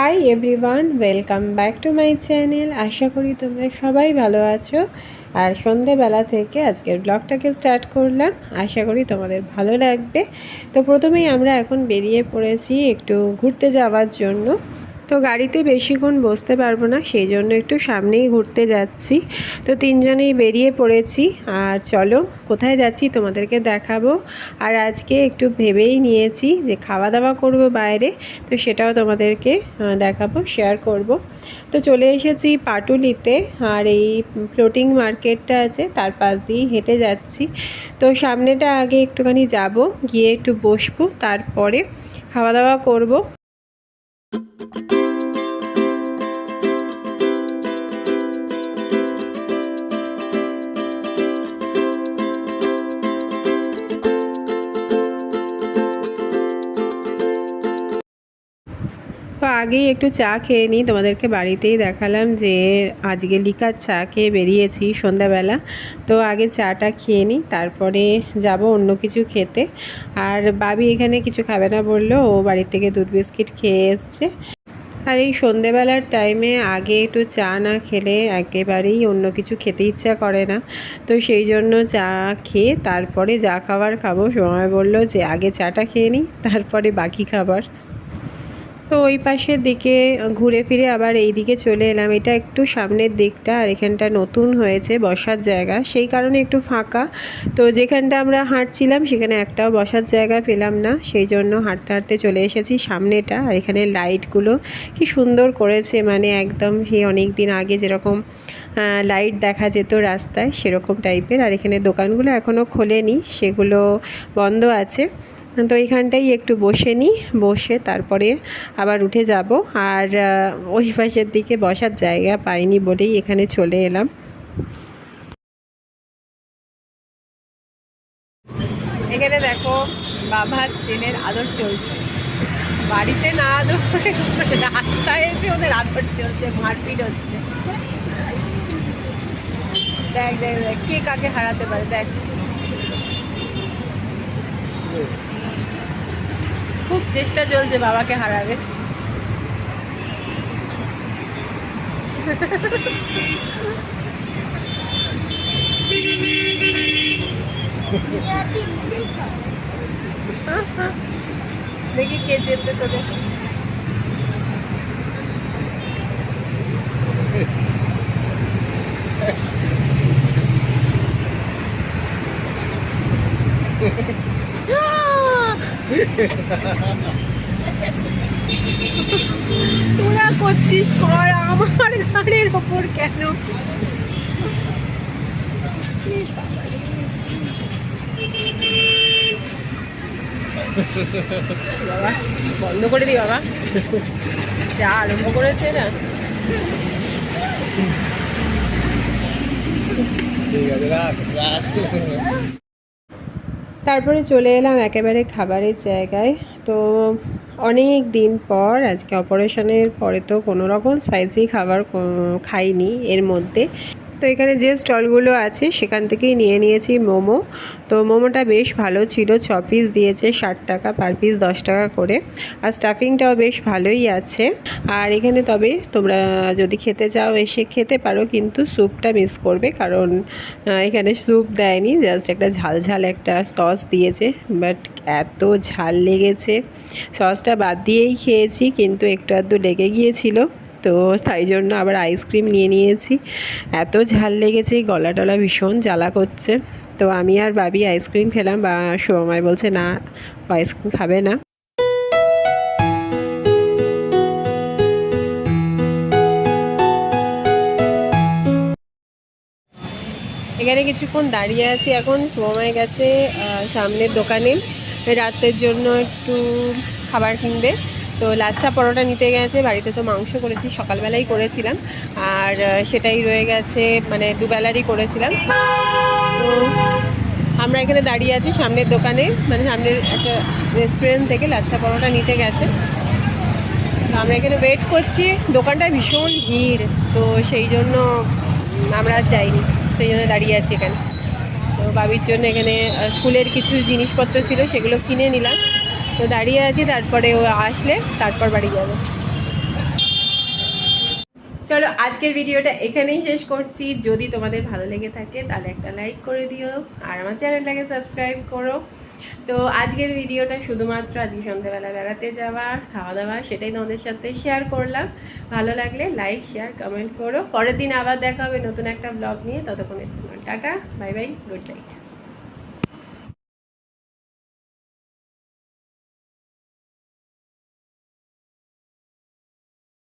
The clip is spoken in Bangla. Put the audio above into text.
High everyone, welcome back to my channel. আশা করি তোমরা সবাই ভালো আছো। আর সন্ধেবেলা থেকে আজকের ব্লগটাকে স্টার্ট করলাম, আশা করি তোমাদের ভালো লাগবে। তো প্রথমেই আমরা এখন বেরিয়ে পড়েছি একটু ঘুরতে যাওয়ার জন্য। তো গাড়িতে বেশিক্ষণ বসতে পারবো না, সেই জন্য একটু সামনেই ঘুরতে যাচ্ছি। তো তিনজনেই বেরিয়ে পড়েছি, আর চলো কোথায় যাচ্ছি তোমাদেরকে দেখাবো। আর আজকে একটু ভেবেই নিয়েছি যে খাওয়া দাওয়া করব বাইরে, তো সেটাও তোমাদেরকে দেখাবো, শেয়ার করব। তো চলে এসেছি পাটুলিতে, আর এই ফ্লোটিং মার্কেটটা আছে তার পাশ দিয়েই হেঁটে যাচ্ছি। তো সামনেটা আগে একটুখানি যাব, গিয়ে একটু বসবো, তারপরে খাওয়া দাওয়া করব। তো আগেই একটু চা খেয়ে নিই, তোমাদেরকে বাড়িতেই দেখালাম যে আজকে লিকার চা খেয়ে বেরিয়েছি সন্ধ্যাবেলা। তো আগে চাটা খেয়ে নিই, তারপরে যাব অন্য কিছু খেতে। আর বাবি এখানে কিছু খাবে না বললো, ও বাড়ি থেকে দুধ বিস্কিট খেয়ে এসছে। আর এই সন্ধেবেলার টাইমে আগে একটু চা না খেলে একেবারেই অন্য কিছু খেতে ইচ্ছা করে না। তো সেই জন্য চা খেয়ে তারপরে যা খাবার খাবো, সময় বললো যে আগে চাটা খেয়ে নিই, তারপরে বাকি খাবার। তো ওই পাশের দিকে ঘুরে ফিরে আবার এই দিকে চলে এলাম। এটা একটু সামনের দিকটা, আর এখানটা নতুন হয়েছে বসার জায়গা, সেই কারণে একটু ফাঁকা। তো যেখানটা আমরা হাঁটছিলাম সেখানে একটাও বসার জায়গা পেলাম না, সেই জন্য হাঁটতে হাঁটতে চলে এসেছি সামনেটা। আর এখানে লাইটগুলো কি সুন্দর করেছে, মানে একদম সেই অনেক দিন আগে যেরকম লাইট দেখা যেত রাস্তায়, সেরকম টাইপের। আর এখানে দোকানগুলো এখনও খোলেনি, সেগুলো বন্ধ আছে। তো এইখানটাই একটু বসে নিই, বসে তারপরে আবার উঠে যাব। আর ওই পাশের দিকে বসার জায়গা পাইনি বলেই এখানে চলে এলাম। এখানে দেখো বাবার ছেলের আদর চলছে, বাড়িতে না আদর করে রাস্তায় এসে ওদের আদর চলছে, মারপিট হচ্ছে। দেখ দেখ দেখ কে কাকে হারাতে পারে, দেখ খুব চেষ্টা চলছে বাবাকে হারাবে। দেখি কে যেতে তোদের। তোরা করছিস কর, আমার গাড়ির ওপর কেন? বাবা বন্ধ করে দি, বাবা যা আরম্ভ করেছে না। তারপরে চলে এলাম একেবারে খাবারের জায়গায়। তো অনেক দিন পর, আজকে অপারেশনের পরে তো কোনো রকম স্পাইসি খাবার খাইনি এর মধ্যে। তো এখানে যে স্টলগুলো আছে সেখান থেকেই নিয়ে নিয়েছি মোমো। তো মোমোটা বেশ ভালো ছিল, 6 পিস দিয়েছে, 60 টাকা পার পিস, 10 টাকা করে। আর স্টাফিংটাও বেশ ভালোই আছে। আর এখানে তবে তোমরা যদি খেতে চাও এসে খেতে পারো, কিন্তু স্যুপটা মিস করবে, কারণ এখানে স্যুপ দেয়নি, জাস্ট একটা ঝাল ঝাল একটা সস দিয়েছে। বাট এত ঝাল লেগেছে, সসটা বাদ দিয়েই খেয়েছি, কিন্তু একটু আধটু লেগে গিয়েছিল। তো তাই জন্য আবার আইসক্রিম নিয়ে নিয়েছি, এত ঝাল লেগেছে, গলা টলা ভীষণ জ্বালা করছে। তো আমি আর বাবি আইসক্রিম খেলাম, বা সময় বলছে না আইসক্রিম খাবে না। এখানে কিছুক্ষণ দাঁড়িয়ে আছি, এখন সময় গেছে সামনের দোকানে রাতের জন্য একটু খাবার কিনবে। তো লাচ্ছা পরোটা নিতে গেছে, বাড়িতে তো মাংস করেছি, সকালবেলাই করেছিলাম, আর সেটাই রয়ে গেছে, মানে দুবেলারই করেছিলাম। তো আমরা এখানে দাঁড়িয়ে আছি সামনের দোকানে, মানে সামনের একটা রেস্টুরেন্ট থেকে লাচ্ছা পরোটা নিতে গেছে। তো আমরা এখানে ওয়েট করছি, দোকানটায় ভীষণ ভিড়, তো সেই জন্য আমরা যাইনি, সেই জন্য দাঁড়িয়ে আছি এখানে। তো বাবির জন্য এখানে স্কুলের কিছু জিনিসপত্র ছিল, সেগুলো কিনে নিলাম। তো দাঁড়িয়ে আছি, তারপরে ও আসলে তারপর বাড়ি যাবো। চলো আজকের ভিডিওটা এখানেই শেষ করছি। যদি তোমাদের ভালো লেগে থাকে তাহলে একটা লাইক করে দিও, আর আমার চ্যানেলটাকে সাবস্ক্রাইব করো। তো আজকের ভিডিওটা শুধুমাত্র আজকে সন্ধ্যাবেলা বেড়াতে যাওয়া, খাওয়া দাওয়া, সেটাই তোমাদের সাথে শেয়ার করলাম। ভালো লাগলে লাইক, শেয়ার, কমেন্ট করো। পরের দিন আবার দেখা হবে নতুন একটা ব্লগ নিয়ে। ততক্ষণের জন্য tata, bye bye, good night.